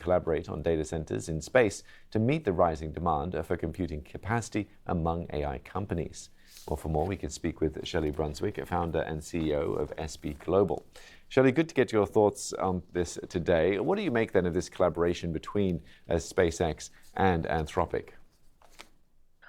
collaborate on data centers in space to meet the rising demand for computing capacity among AI companies. Well, for more, we can speak with Shelli Brunswick, founder and CEO of SB Global. Shelli, good to get your thoughts on this today. What do you make then of this collaboration between SpaceX and Anthropic?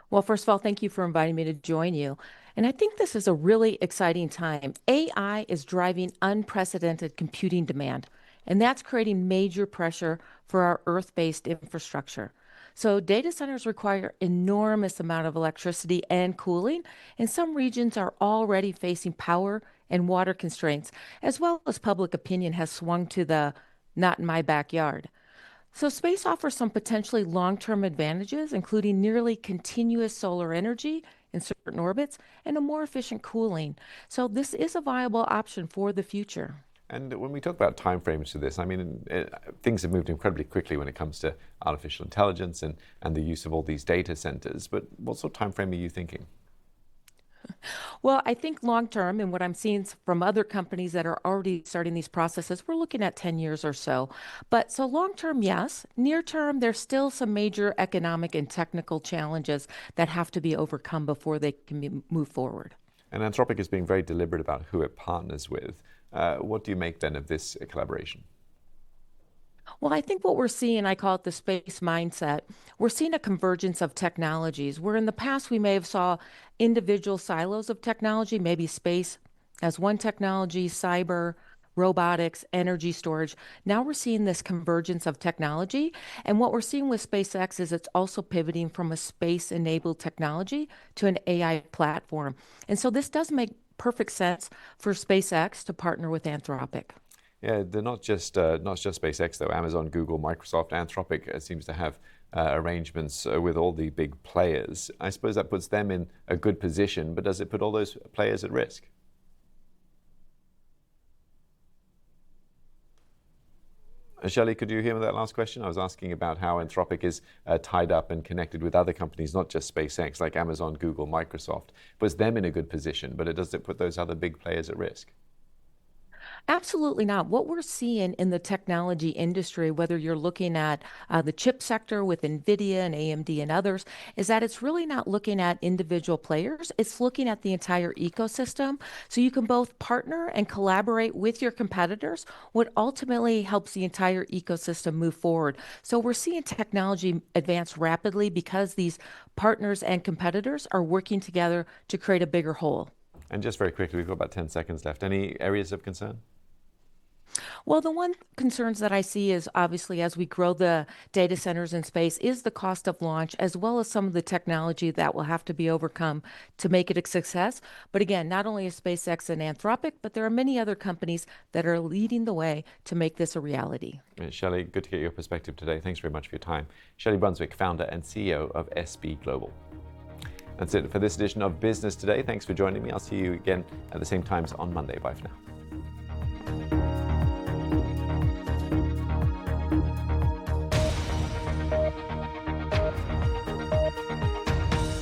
Well, first of all, thank you for inviting me to join you. And I think this is a really exciting time. AI is driving unprecedented computing demand, and that's creating major pressure for our Earth-based infrastructure. So data centers require enormous amount of electricity and cooling, and some regions are already facing power and water constraints, as well as public opinion has swung to the not in my backyard. So space offers some potentially long-term advantages, including nearly continuous solar energy in certain orbits and a more efficient cooling. So this is a viable option for the future. And when we talk about timeframes for this, I mean, things have moved incredibly quickly when it comes to artificial intelligence and the use of all these data centers. But what sort of timeframe are you thinking? Well, I think long term, and what I'm seeing from other companies that are already starting these processes, we're looking at 10 years or so. But so long term, yes. Near term, there's still some major economic and technical challenges that have to be overcome before they can move forward. And Anthropic is being very deliberate about who it partners with. What do you make then of this collaboration? Well, I think what we're seeing, I call it the space mindset. We're seeing a convergence of technologies where in the past we may have saw individual silos of technology, maybe space as one technology, cyber, robotics, energy storage. Now we're seeing this convergence of technology. And what we're seeing with SpaceX is it's also pivoting from a space-enabled technology to an AI platform. And so this does make perfect sense for SpaceX to partner with Anthropic. Yeah, they're not just SpaceX though. Amazon, Google, Microsoft, Anthropic seems to have arrangements with all the big players. I suppose that puts them in a good position, but does it put all those players at risk? Shelli, could you hear me that last question? I was asking about how Anthropic is tied up and connected with other companies, not just SpaceX, like Amazon, Google, Microsoft. Puts them in a good position, but does it put those other big players at risk? Absolutely not. What we're seeing in the technology industry, whether you're looking at the chip sector with NVIDIA and AMD and others, is that it's really not looking at individual players. It's looking at the entire ecosystem. So you can both partner and collaborate with your competitors, what ultimately helps the entire ecosystem move forward. So we're seeing technology advance rapidly because these partners and competitors are working together to create a bigger whole. And just very quickly, we've got about 10 seconds left. Any areas of concern? Well, the one concerns that I see is obviously as we grow the data centers in space is the cost of launch, as well as some of the technology that will have to be overcome to make it a success. But again, not only is SpaceX and Anthropic, but there are many other companies that are leading the way to make this a reality. Shelli, good to get your perspective today. Thanks very much for your time. Shelli Brunswick, founder and CEO of SB Global. That's it for this edition of Business Today. Thanks for joining me. I'll see you again at the same times on Monday. Bye for now.